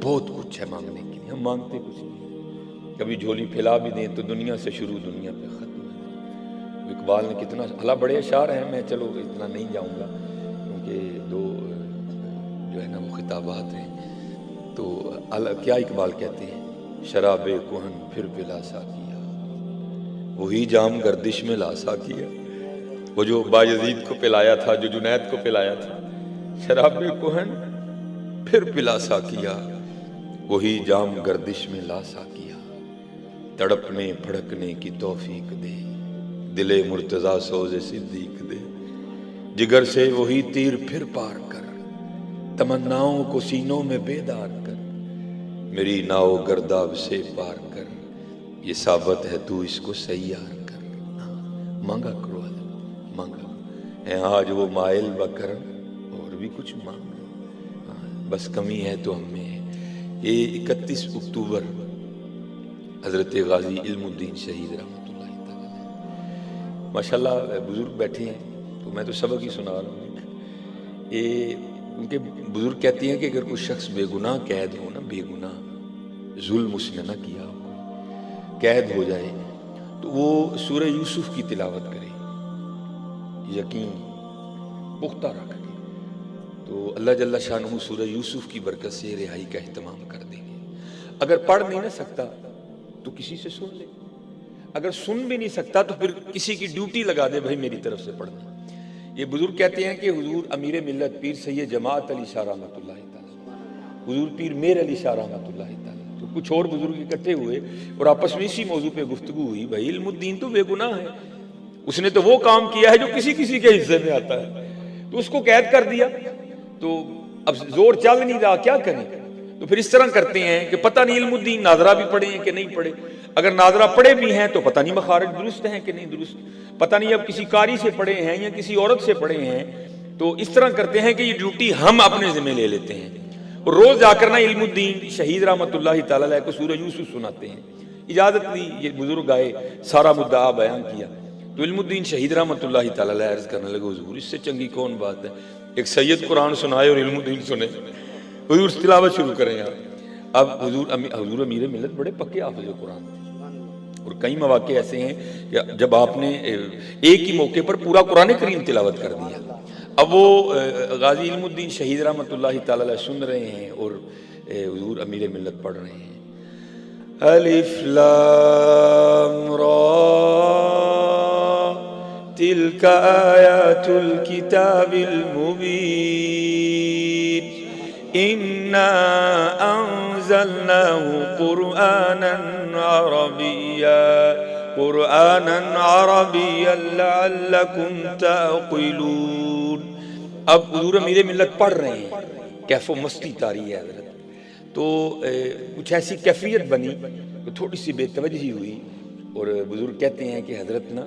بہت کچھ ہے مانگنے کے لیے، ہم مانگتے کچھ نہیں، کبھی جھولی پھیلا بھی دیں تو دنیا سے شروع دنیا پہ ختم ہے۔ اقبال نے کتنا اللہ بڑے اشعار ہیں، میں چلو اتنا نہیں جاؤں گا کیونکہ دو جو ہے نا وہ خطابات ہیں۔ تو کیا اقبال کہتے ہیں، شراب کہن پھر پلا ساقیا، وہی جام گردش میں لا ساقیا، وہ جو بایزید کو پلایا تھا، جو جنید کو پلایا تھا، شراب کہن پھر پلا ساقیا، وہی جام گردش میں لا ساقیا، تڑپنے پھڑکنے کی توفیق دے، دل مرتضیٰ سوز صدیق دے، جگر سے وہی تیر پھر پار کر، تمناؤں کو سینوں میں بیدار کر، میری ناؤ گرداب سے پار کر، یہ ثابت ہے تو اس کو سیار کر۔ مانگا کرو حضرت، مانگا ہے آج وہ مائل بکرم، اور بھی کچھ مانگا، بس کمی ہے تو ہم میں ہے۔ یہ 31 اکتوبر حضرت غازی علم الدین شہید رحمۃ اللہ تعالی، ماشاءاللہ بزرگ بیٹھے ہیں تو میں تو سبق ہی سنا رہا ہوں۔ یہ ان کے بزرگ کہتے ہیں کہ اگر کوئی شخص بے گناہ قید ہو نا، بے گناہ ظلم اس نے نہ کیا ہو، کوئی قید ہو جائے تو وہ سورہ یوسف کی تلاوت کرے، یقین پختہ رکھ کے، تو اللہ جل شانہ سورہ یوسف کی برکت سے رہائی کا اہتمام کر دیں گے۔ اگر پڑھ نہیں نہ سکتا تو کسی سے سن لے، اگر سن بھی نہیں سکتا تو پھر کسی کی ڈیوٹی لگا دے، بھائی میری طرف سے پڑھنا۔ یہ بزرگ کہتے ہیں کہ حضور امیر ملت پیر سید جماعت علی شاہ رحمۃ اللہ تعالی، حضور پیر میر علی شاہ رحمۃ اللہ تعالی، تو کچھ اور بزرگ اکٹھے ہوئے اور آپس میں اسی موضوع پہ گفتگو ہوئی، بھائی علم الدین تو بے گناہ ہے، اس نے تو وہ کام کیا ہے جو کسی کسی کے حصے میں آتا ہے، تو اس کو قید کر دیا، تو اب زور چل نہیں رہا، کیا کریں؟ تو پھر اس طرح کرتے ہیں کہ پتہ نہیں علم الدین ناظرہ بھی پڑھے ہیں کہ نہیں پڑھے، اگر ناظرہ پڑھے بھی ہیں تو پتہ نہیں مخارج درست ہیں کہ نہیں درست، پتہ نہیں اب کسی قاری سے پڑھے ہیں یا کسی عورت سے پڑھے ہیں، تو اس طرح کرتے ہیں کہ یہ ڈیوٹی ہم اپنے ذمہ لے لیتے ہیں، اور روز جا کر نا علم الدین شہید رحمۃ اللہ تعالی علیہ کو سورہ یوسف سناتے ہیں۔ اجازت دی، یہ بزرگ آئے، سارا مدعا بیان کیا، تو علم الدین شہید رحمۃ اللہ تعالی علیہ عرض کرنے لگے، حضور اس سے چنگی کون بات ہے، ایک سید قرآن سنائے اور علم الدین سنے، حضور تلاوت شروع کریں یار۔ اب حضور امیر ملت بڑے پکے حافظ قرآن تھے، اور کئی مواقع ایسے ہیں کہ جب آپ نے ایک ہی موقع پر پورا قرآن کریم تلاوت کر دیا، اب وہ غازی علم الدین شہید رحمۃ اللہ تعالی علیہ سن رہے ہیں اور حضور امیر ملت پڑھ رہے ہیں، الف لام را تلک آیات الکتاب المبین انا انزلناه قرآنا عربیا لعلکم تعقلون۔ اب حضور امیر ملت پڑھ رہے ہیں، کیف و مستی طاری ہے حضرت، تو کچھ ایسی کیفیت بنی کہ تھوڑی سی بے توجہی ہوئی، اور بزرگ کہتے ہیں کہ حضرت نا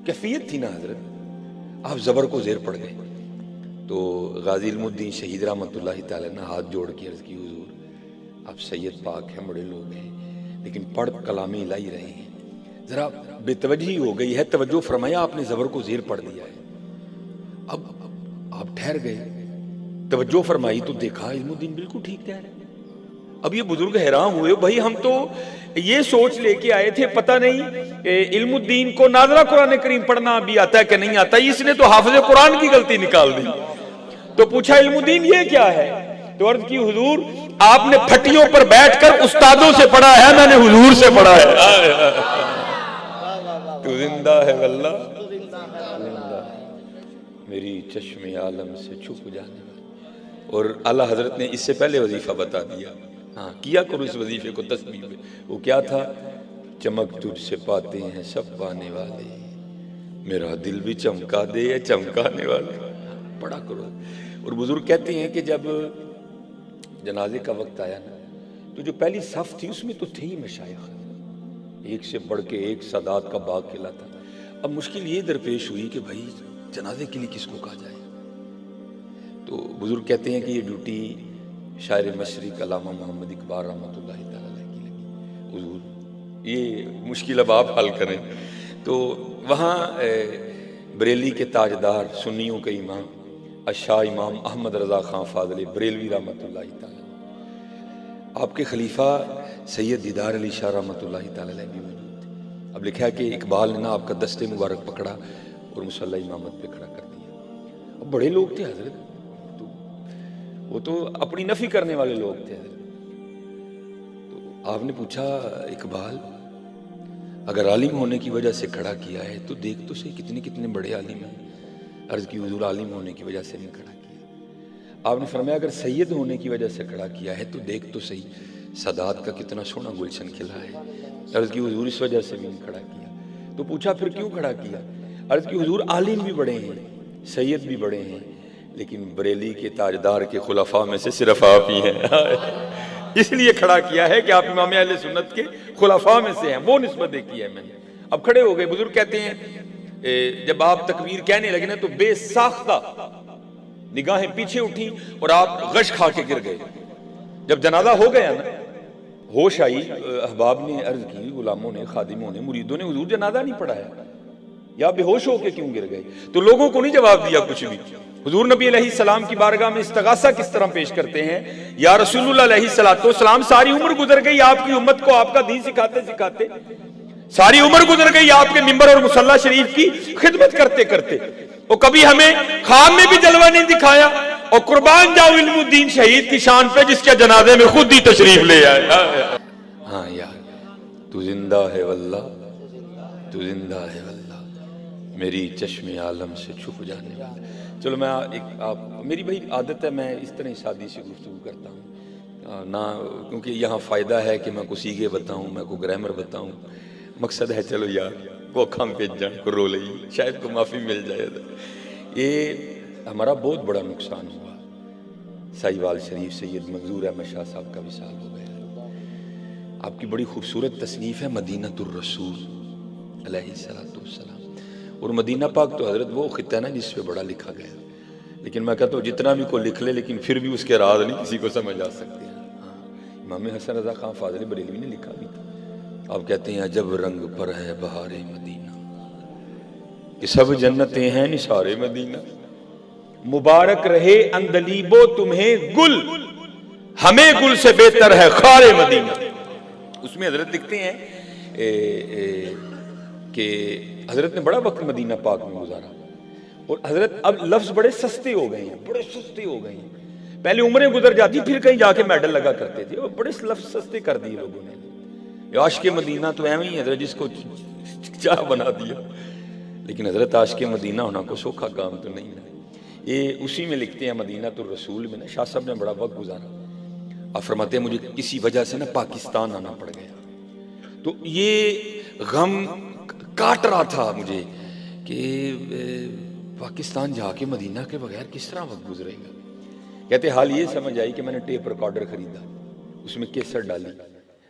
کیفیت تھی نا حضرت، آپ زبر کو زیر پڑ گئے، تو غازی علم الدین شہید رحمۃ اللہ تعالی نے ہاتھ جوڑ کے عرض کی، حضور آپ سید پاک ہیں، بڑے لوگ ہیں، لیکن پڑھ کلام الہی رہے ہیں، ذرا بے توجہی ہو گئی ہے، توجہ فرمایا، آپ نے زبر کو زیر پڑھ دیا ہے۔ اب آپ ٹھہر گئے، توجہ فرمائی تو دیکھا علم الدین بالکل ٹھیک کہہ رہے ہیں۔ اب یہ بزرگ حیران ہوئے، بھائی ہم تو یہ سوچ لے کے آئے تھے، پتہ نہیں علم الدین کو ناظرہ قرآن کریم پڑھنا بھی آتا ہے کہ نہیں آتا، اس نے تو حافظ قرآن کی غلطی نکال دی۔ تو پوچھا علم الدین یہ کیا ہے، تو عرض کی، حضور آپ نے پھٹیوں پر بیٹھ کر استادوں سے پڑھا ہے، میں نے حضور سے پڑھا ہے۔ تو زندہ ہے واللہ، زندہ میری چشم عالم سے چھپ جانے والا۔ اور اعلیٰ حضرت نے اس سے پہلے وظیفہ بتا دیا، ہاں کیا کرو اس وظیفے کو تسبیح میں، وہ کیا تھا، چمک تجھ سے پاتے ہیں سب پانے والے، میرا دل بھی چمکا دے چمکانے والے، پڑھا کرو۔ اور بزرگ کہتے ہیں کہ جب جنازے کا وقت آیا نا، تو جو پہلی صف تھی اس میں تو تھے ہی مشائخ، ایک سے بڑھ کے ایک سادات کا باغ کھلا تھا۔ اب مشکل یہ درپیش ہوئی کہ بھائی جنازے کے لیے کس کو کہا جائے، تو بزرگ کہتے ہیں کہ یہ ڈیوٹی شاعر مشرق علامہ محمد اقبال رحمۃ اللہ تعالی علیہ کی لگی، حضور یہ مشکل اب آپ حل کریں۔ تو وہاں بریلی کے تاجدار، سنیوں کے امام، الشاہ امام احمد رضا خان فاضلی بریلوی رحمۃ اللہ تعالی، آپ کے خلیفہ سید دیدار علی شاہ رحمۃ اللہ تعالی علیہ بھی موجود تھے. اب لکھا ہے کہ اقبال نے نا آپ کا دست مبارک پکڑا اور مصلی امامت پہ کھڑا کر دیا. اب بڑے لوگ تھے حضرت، تو وہ تو اپنی نفی کرنے والے لوگ تھے حضرت. تو آپ نے پوچھا اقبال اگر عالم ہونے کی وجہ سے کھڑا کیا ہے تو دیکھ تو صحیح کتنے کتنے بڑے عالم ہیں. عرض کی حضور عالم ہونے کی وجہ سے نہیں کھڑا کیا. آپ نے فرمایا اگر سید ہونے کی وجہ سے کھڑا کیا ہے تو دیکھ تو صحیح سادات کا کتنا سونا گلشن کھلا ہے. عرض کی حضور اس وجہ سے بھی نہیں کھڑا کیا. تو پوچھا پھر کیوں کھڑا کیا؟ عرض کی حضور عالم بھی بڑے ہیں، سید بھی بڑے ہیں، لیکن بریلی کے تاجدار کے خلفاء میں سے صرف آپ ہی ہیں. اس لیے کھڑا کیا ہے کہ آپ امام اہل سنت کے خلفاء میں سے ہیں، وہ نسبت دیکھی ہے میں نے. اب کھڑے ہو گئے. بزرگ کہتے ہیں جب آپ تکبیر کہنے لگے نا تو بے ساختہ نگاہیں پیچھے اٹھی اور آپ غش کھا کے گر گئے. جب جنازہ ہو گیا نا ہوش آئی، احباب نے عرض کی، غلاموں نے، خادموں نے، مریدوں نے، حضور جنازہ نہیں پڑھایا یا بے ہوش ہو کے کیوں گر گئے؟ تو لوگوں کو نہیں جواب دیا کچھ بھی. حضور نبی علیہ السلام کی بارگاہ میں استغاثہ کس طرح پیش کرتے ہیں؟ یا رسول اللہ علیہ السلام ساری عمر گزر گئی آپ کی امت کو آپ کا دین سکھاتے سکھاتے، ساری عمر گزر گئی آپ کے منبر اور مصلی شریف کی خدمت کرتے کرتے، اور کبھی ہمیں خواب میں بھی جلوہ نہیں دکھایا. اور قربان جاؤ علم الدین شہید کی شان پہ جس کے جنازے میں خود ہی تشریف لے آئے. ہاں یار تو زندہ ہے واللہ، تو زندہ ہے واللہ، میری چشم عالم سے چھپ جانے والا. چلو میں آپ میری بھائی عادت ہے میں اس طرح شادی سے گفتگو کرتا ہوں نہ، کیونکہ یہاں فائدہ ہے کہ میں کو سیگے بتاؤں، میں کو گرامر بتاؤں. مقصد ہے چلو یار وہ کھم پہ جان کو رو لئی، شاید کو معافی مل جائے. یہ ہمارا بہت بڑا نقصان ہوا. سائیوال شریف سید منظور احمد شاہ صاحب کا وصال ہو گیا. آپ کی بڑی خوبصورت تصنیف ہے مدینۃ الرسول علیہ السلام. اور مدینہ پاک تو حضرت وہ خطہ ہے نا جس پہ بڑا لکھا گیا، لیکن میں کہتا ہوں جتنا بھی کوئی لکھ لے لیکن پھر بھی اس کے راز نہیں کسی کو سمجھ آ سکتے ہیں. امام حسن رضا خان فاضل بریلوی نے لکھا بھی تھا. آپ کہتے ہیں عجب رنگ پر ہے بہار مدینہ، کہ سب جنتیں ہیں نثار مدینہ. مبارک رہے اندلیبو تمہیں گل، ہمیں گل سے بہتر ہے خار مدینہ. اس میں حضرت لکھتے ہیں کہ حضرت نے بڑا وقت مدینہ پاک میں گزارا، اور حضرت اب لفظ بڑے سستے ہو گئے ہیں، بڑے سستے ہو گئے ہیں. پہلے عمریں گزر جاتی پھر کہیں جا کے میڈل لگا کرتے تھے، اور بڑے لفظ سستے کر دیے لوگوں نے. عاشق مدینہ تو ایویں ہی حضرت جس کو چاہ بنا دیا، لیکن حضرت عاشق مدینہ ہونا کو سوکھا کام تو نہیں ہے. یہ اسی میں لکھتے ہیں مدینۃ الرسول میں نا، شاہ صاحب نے بڑا وقت گزارا. آپ فرماتے ہیں مجھے کسی وجہ سے نا پاکستان آنا پڑ گیا. تو یہ غم کاٹ رہا تھا مجھے کہ پاکستان جا کے مدینہ کے بغیر کس طرح وقت گزرے گا. کہتے حال یہ سمجھ آئی کہ میں نے ٹیپ ریکارڈر خریدا، اس میں کیسٹ ڈالی،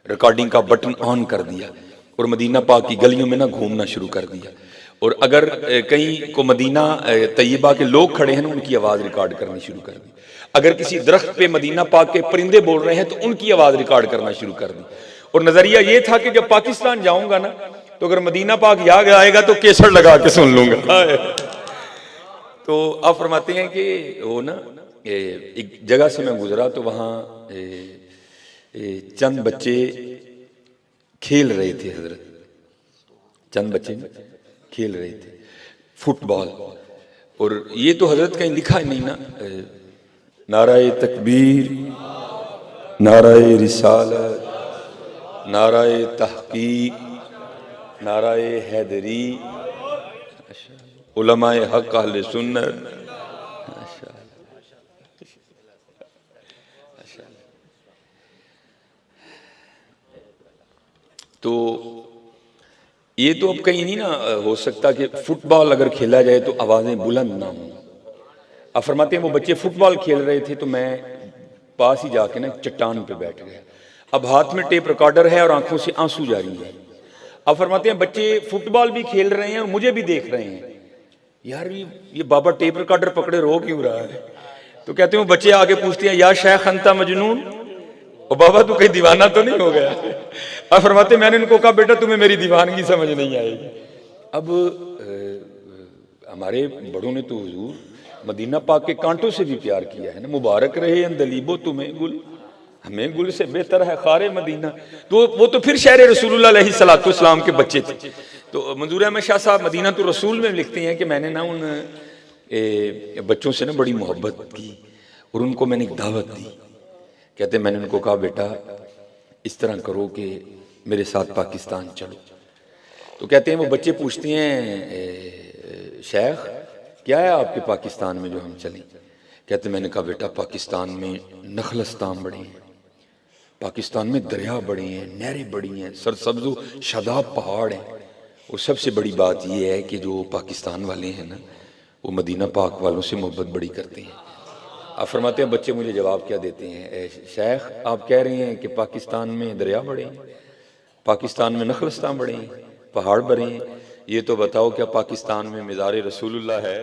ریکارڈنگ کا بٹن آن کر دیا، اور مدینہ پاک کی گلیوں میں نہ گھومنا شروع کر دیا. اور اگر کہیں کو مدینہ طیبہ کے لوگ کھڑے ہیں نا ان کی آواز ریکارڈ کرنی شروع کر دی. اگر کسی درخت پہ مدینہ پاک کے پرندے بول رہے ہیں تو ان کی آواز ریکارڈ کرنا شروع کر دی. اور نظریہ یہ تھا کہ جب پاکستان جاؤں گا نا تو اگر مدینہ پاک یاد آئے گا تو کیسٹ لگا کے سن لوں گا. تو آپ فرماتے ہیں کہ وہ نا ایک جگہ سے میں گزرا تو وہاں چند بچے کھیل رہے تھے حضرت، چند بچے کھیل رہے تھے فٹ بال. اور یہ تو حضرت کہیں لکھا ہی نہیں نا، نعرہ تکبیر، نعرہ رسالت، نعرہ تحقیق، نعرہ حیدری، علماء حق اہل سنت. تو یہ تو اب کہیں نہیں نا ہو سکتا کہ فٹ بال اگر کھیلا جائے تو آوازیں بلند نہ ہوں. آپ فرماتے ہیں وہ بچے فٹ بال کھیل رہے تھے تو میں پاس ہی جا کے نا چٹان پہ بیٹھ گیا. اب ہاتھ میں ٹیپ ریکارڈر ہے اور آنکھوں سے آنسو جاری ہے. آپ فرماتے ہیں بچے فٹ بال بھی کھیل رہے ہیں اور مجھے بھی دیکھ رہے ہیں. یار یہ بابا ٹیپ ریکارڈر پکڑے رو کیوں رہا ہے؟ تو کہتے ہیں بچے آگے پوچھتے ہیں یا شیخ انتا مجنون، اور بابا تو کہیں دیوانہ تو نہیں ہو گیا؟ اب فرماتے میں نے ان کو کہا بیٹا تمہیں میری دیوانگی سمجھ نہیں آئے گی. اب ہمارے بڑوں نے تو حضور مدینہ پاک کے کانٹوں سے بھی پیار کیا ہے نا. مبارک رہے اندلیبو تمہیں گل، ہمیں گل سے بہتر ہے خار مدینہ. تو وہ تو پھر شہر رسول اللہ علیہ الصلوۃ والسلام کے بچے تھے. تو منظور احمد شاہ صاحب مدینہ تو رسول میں لکھتے ہیں کہ میں نے نا ان بچوں سے نا بڑی محبت کی اور ان کو میں نے ایک دعوت دی. کہتے میں نے ان کو کہا بیٹا اس طرح کرو کہ میرے ساتھ پاکستان چلو. تو کہتے ہیں وہ بچے پوچھتے ہیں شیخ کیا ہے آپ کے پاکستان میں جو ہم چلیں؟ کہتے میں نے کہا بیٹا پاکستان میں نخلستان بڑے ہیں، پاکستان میں دریا بڑے ہیں، نہریں بڑی ہیں، سرسبز و شاداب پہاڑ ہیں. اور سب سے بڑی بات یہ ہے کہ جو پاکستان والے ہیں نا وہ مدینہ پاک والوں سے محبت بڑی کرتے ہیں. آپ فرماتے ہیں بچے مجھے جواب کیا دیتے ہیں؟ اے شیخ آپ کہہ رہے ہیں کہ پاکستان میں دریا بڑے ہیں، پاکستان میں نخلستان بڑے ہیں، پہاڑ بڑے ہیں، یہ تو بتاؤ کیا پاکستان میں مزار رسول اللہ ہے؟